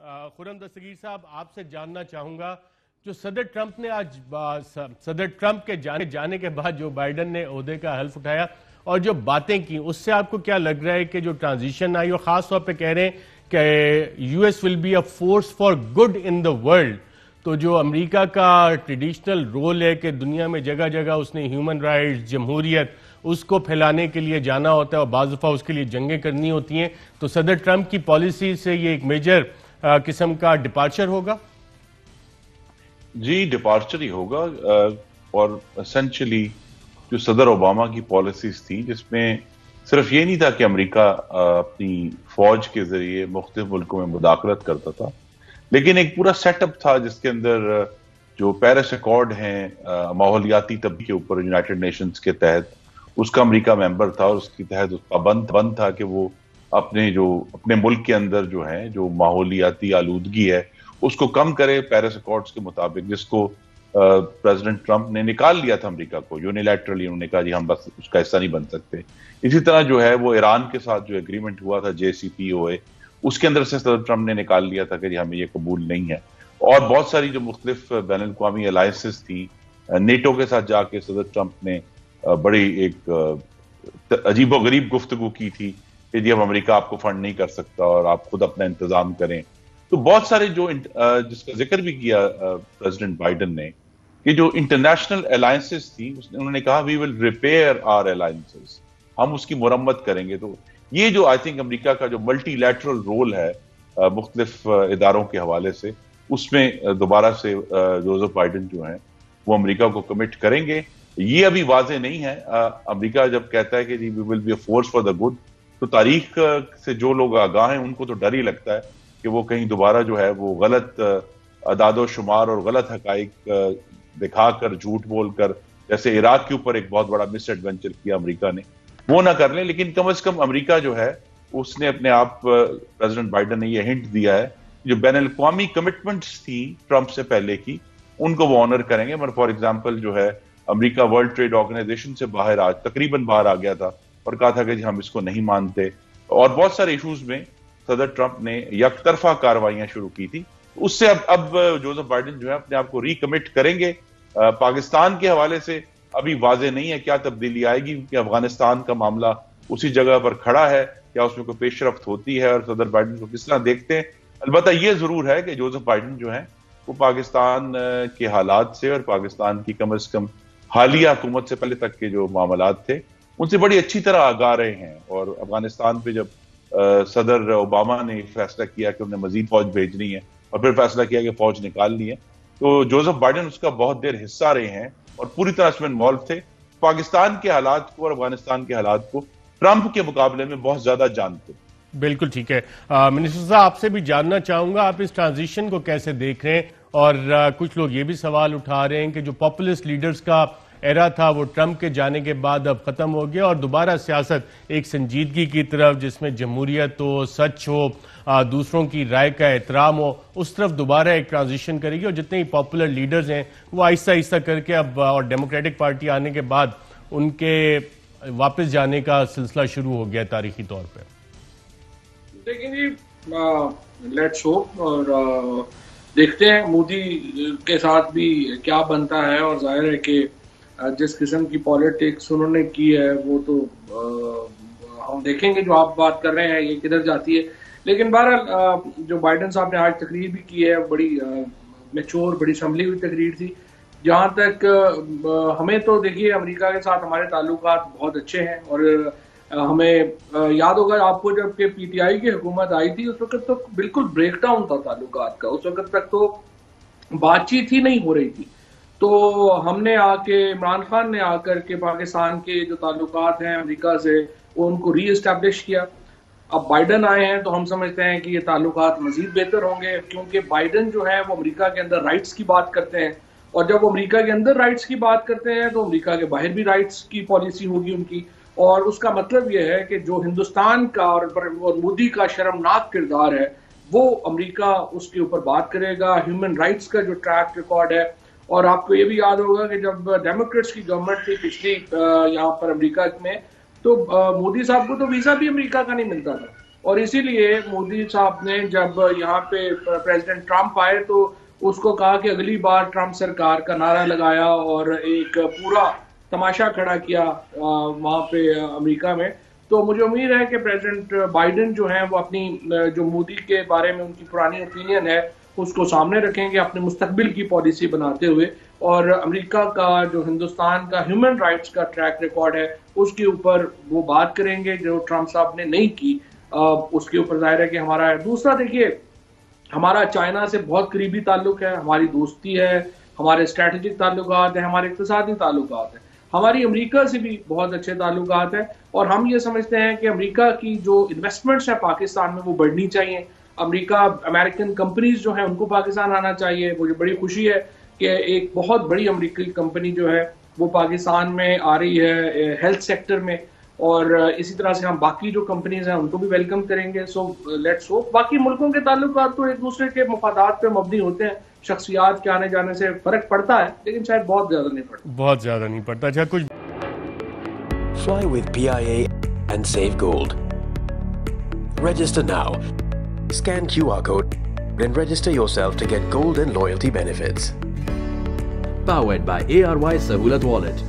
खुर्रम दस्तगीर साहब, आपसे जानना चाहूंगा, जो सदर ट्रंप ने आज सदर ट्रंप के जाने के बाद जो बाइडन ने ओहदे का हल्फ उठाया और जो बातें की, उससे आपको क्या लग रहा है कि जो ट्रांजिशन आई, और खास तौर पे कह रहे हैं कि US will be a force for good in the world, तो जो अमेरिका का ट्रेडिशनल रोल है कि दुनिया में जगह जगह उसने ह्यूमन राइट्स, जमहूरियत, उसको फैलाने के लिए जाना होता है और बाज़ दफ़ा उसके लिए जंगें करनी होती हैं, तो सदर ट्रंप की पॉलिसी से ये एक मेजर किस्म का डिपार्चर होगा? जी, डिपार्चर ही होगा। और एसेंशियली जो सदर ओबामा की पॉलिसीज थी, जिसमें सिर्फ ये नहीं था कि अमेरिका अपनी फौज के जरिए मुख्तलिफ मुल्कों में मुदाखलत करता था, लेकिन एक पूरा सेटअप था जिसके अंदर जो पेरिस अकॉर्ड हैं माहौलियाती तब्दीली के ऊपर यूनाइटेड नेशंस के तहत, उसका अमेरिका मेंबर था और उसके तहत उसका बंद था कि वो अपने मुल्क के अंदर जो है जो माहौलियाती आलूदगी है उसको कम करे पेरिस अकॉर्ड्स के मुताबिक, जिसको प्रेसिडेंट ट्रंप ने निकाल लिया था अमेरिका को यूनिलैटरली। उन्होंने कहा जी हम बस उसका हिस्सा नहीं बन सकते। इसी तरह जो है वो ईरान के साथ जो एग्रीमेंट हुआ था JCPOA, उसके अंदर से सदर ट्रंप ने निकाल लिया था कि जी हमें ये कबूल नहीं है। और बहुत सारी जो मुख्तलिफ बैन अल-अक़वामी अलायंसेस थी, नेटो के साथ जाके सदर ट्रंप ने बड़ी एक अजीबोगरीब गुफ्तगू की थी कि जी अब अमेरिका आपको फंड नहीं कर सकता और आप खुद अपना इंतजाम करें। तो बहुत सारे जो जिसका जिक्र भी किया प्रेसिडेंट बाइडन ने कि जो इंटरनेशनल अलायंसेस थी, उन्होंने कहा we will repair our alliances, हम उसकी मुरम्मत करेंगे। तो ये जो आई थिंक अमेरिका का जो मल्टीलैटरल रोल है मुख्तलिफ इदारों के हवाले से, उसमें दोबारा से जोसेफ बाइडन जो है वो अमेरिका को कमिट करेंगे। ये अभी वाजे नहीं है। अमेरिका जब कहता है कि जी we will be a force for the good, तो तारीख से जो लोग आगाह हैं उनको तो डर ही लगता है कि वो कहीं दोबारा जो है वो गलत अदादो शुमार और गलत हकाइक दिखाकर, झूठ बोलकर, जैसे इराक के ऊपर एक बहुत बड़ा मिस एडवेंचर किया अमेरिका ने, वो ना कर लें। लेकिन कम से कम अमेरिका जो है उसने अपने आप, प्रेसिडेंट बाइडन ने ये हिंट दिया है, जो बैन अल-अक़वामी कमिटमेंट्स थी ट्रंप से पहले की, उनको वो ऑनर करेंगे। मतलब फॉर एग्जाम्पल जो है अमेरिका वर्ल्ड ट्रेड ऑर्गेनाइजेशन से तकरीबन बाहर आ गया था और कहा था कि जी हम इसको नहीं मानते, और बहुत सारे इशूज में सदर ट्रंप ने यकतरफा कार्रवाइयां शुरू की थी। उससे अब जोसेफ बाइडन जो है अपने आप को रिकमिट करेंगे। पाकिस्तान के हवाले से अभी वाजे नहीं है क्या तब्दीली आएगी, क्योंकि अफगानिस्तान का मामला उसी जगह पर खड़ा है, क्या उसमें कोई पेशरफ्त होती है और सदर बाइडन को किस तरह देखते हैं। अलबत्ता यह जरूर है कि जोसेफ बाइडन जो है वो पाकिस्तान के हालात से और पाकिस्तान की कम से कम हालिया हुकूमत से पहले तक के जो मामलात थे उनसे बड़ी अच्छी तरह आगाह रहे हैं। और अफगानिस्तान पे जब सदर ओबामा ने फैसला किया कि उन्हें मजीद फौज भेजनी है और फिर फैसला किया कि फौज निकालनी है, तो जोसेफ बाइडन उसका बहुत देर हिस्सा रहे हैं और पूरी तरह से इन्वॉल्व थे। पाकिस्तान के हालात को और अफगानिस्तान के हालात को ट्रंप के मुकाबले में बहुत ज्यादा जानते। बिल्कुल ठीक है। मिनिस्टर साहब, आपसे भी जानना चाहूंगा आप इस ट्रांजिशन को कैसे देख रहे हैं, और कुछ लोग ये भी सवाल उठा रहे हैं कि जो पॉपुलिस्ट लीडर्स का एरा था वो ट्रंप के जाने के बाद अब खत्म हो गया और दोबारा सियासत एक संजीदगी की तरफ, जिसमें जमहूरियत हो, सच हो, दूसरों की राय का एहतराम हो, उस तरफ दोबारा एक ट्रांजिशन करेगी। और जितने ही पॉपुलर लीडर्स हैं वो आहिस्ता आहिस्ता करके अब, और डेमोक्रेटिक पार्टी आने के बाद उनके वापस जाने का सिलसिला शुरू हो गया तारीखी तौर पर। लेकिन जी लेट्स होप, और देखते हैं मोदी के साथ भी क्या बनता है। और जाहिर है कि जिस किस्म की पॉलिटिक्स उन्होंने की है वो तो हम देखेंगे, जो आप बात कर रहे हैं ये किधर जाती है। लेकिन बहरहाल जो बाइडन साहब ने आज तकरीर भी की है, बड़ी मैच्योर, बड़ी संभली हुई तकरीर थी। जहाँ तक हमें तो देखिए अमेरिका के साथ हमारे ताल्लुकात बहुत अच्छे हैं, और हमें याद होगा आपको जब कि PTI की हुकूमत आई थी उस वक्त तो बिल्कुल ब्रेकडाउन था ताल्लुकात का। उस वक्त तक तो बातचीत ही नहीं हो रही थी। तो हमने आके, इमरान खान ने आकर के पाकिस्तान के जो ताल्लुकात हैं अमेरिका से उनको री एस्टैब्लिश किया। अब बाइडन आए हैं तो हम समझते हैं कि ये ताल्लुकात मजीद बेहतर होंगे, क्योंकि बाइडन जो है वो अमेरिका के अंदर राइट्स की बात करते हैं, और जब वो अमेरिका के अंदर राइट्स की बात करते हैं तो अमेरिका के बाहर भी राइट्स की पॉलिसी होगी उनकी। और उसका मतलब यह है कि जो हिंदुस्तान का और मोदी का शर्मनाक किरदार है वो अमेरिका उसके ऊपर बात करेगा। ह्यूमन राइट्स का जो ट्रैक रिकॉर्ड है, और आपको ये भी याद होगा कि जब डेमोक्रेट्स की गवर्नमेंट थी पिछली यहाँ पर अमेरिका में, तो मोदी साहब को तो वीजा भी अमेरिका का नहीं मिलता था। और इसीलिए मोदी साहब ने जब यहाँ पे प्रेसिडेंट ट्रंप आए तो उसको कहा कि अगली बार ट्रंप सरकार का नारा लगाया और एक पूरा तमाशा खड़ा किया वहाँ पे अमेरिका में। तो मुझे उम्मीद है कि प्रेसिडेंट बाइडेन जो है वो अपनी जो मोदी के बारे में उनकी पुरानी ओपिनियन है उसको सामने रखेंगे अपने मुस्तकबिल की पॉलिसी बनाते हुए, और अमेरिका का जो हिंदुस्तान का ह्यूमन राइट्स का ट्रैक रिकॉर्ड है उसके ऊपर वो बात करेंगे जो ट्रंप साहब ने नहीं की। उसके ऊपर जाहिर है कि हमारा है। दूसरा देखिए, हमारा चाइना से बहुत करीबी ताल्लुक है, हमारी दोस्ती है, हमारे स्ट्रेटेजिक ताल्लुकात हैं, हमारे इक़्तिसादी ताल्लुकात हैं, हमारी अमेरिका से भी बहुत अच्छे ताल्लुकात हैं, और हम ये समझते हैं कि अमेरिका की जो इन्वेस्टमेंट्स हैं पाकिस्तान में वो बढ़नी चाहिए। अमेरिकन कंपनीज जो हैं उनको पाकिस्तान आना चाहिए। मुझे बड़ी खुशी है कि एक बहुत बड़ी अमेरिकी कंपनी जो है वो पाकिस्तान में आ रही है हेल्थ सेक्टर में, और इसी तरह से हम बाकी जो कंपनीज हैं उनको भी वेलकम करेंगे। So let's hope. बाकी मुल्कों के ताल्लुकात तो एक दूसरे के मफादात पे मबनी होते हैं, शख्सियात के आने जाने से फर्क पड़ता है, लेकिन शायद बहुत ज्यादा नहीं पड़ता। बहुत ज्यादा नहीं पड़ता। अच्छा, कुछ Fly with PIA and save gold. Register now. Scan QR code and register yourself to get gold and loyalty benefits. Powered by ARY Sahulat Wallet.